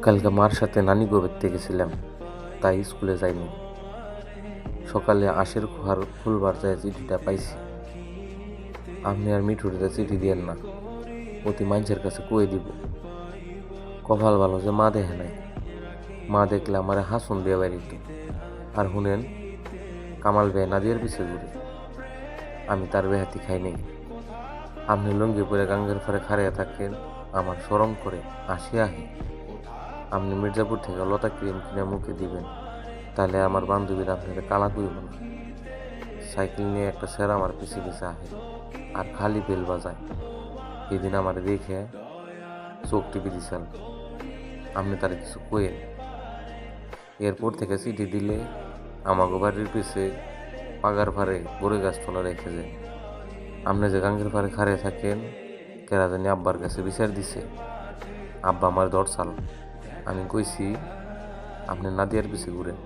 কালকে মার সাথে নানি গো দেখতে গেছিলাম, তাই স্কুলে যাইনি। সকালে আশের খোয়ার খুলবার যায় চিঠিটা পাইছি। আপনি আর মিঠুরিতে চিঠি দিয়েন না, অতি মানুষের কাছে কয়ে দিব। কপাল ভালো যে মা দেখে নাই, মা দেখলে আমার হাসুন দিয়ে বাড়িত। আর শুনেন, কামাল বে নাদিয়ার পিছে ঘুরে, আমি তার বেহাতি খাই নাই। আপনি লুঙ্গি পরে গাঙ্গের ফরে খাড়িয়ে থাকেন, আমার শরম করে আসি আহে। আপনি মির্জাপুর থেকে লতা ক্রিম কিনে মুখে দিবেন, তাহলে আমার বান্ধবীরা আপনাকে কালা কইব না। সাইকেল নিয়ে একটা স্যার আমার পিছে পিছে আহে আর খালি বেল বাজায়। এদিন আমার দেখে চোখ টিপি দিছেন, আপনি তার কিছু কইেন। এরপর থেকে চিঠি দিলে আমাকে বাড়ির পিছে পাগার ফারে বড়ি গাছ তোলা রেখে যায়। আপনি যে গাঙ্গের ফারে খাড়িয়ে থাকেন, কেরা জানি আব্বার কাছে বিচার দিছে। আব্বা আমার দরসাল, আমি কইছি আপনি নাদিয়ার পিছে ঘুরেন।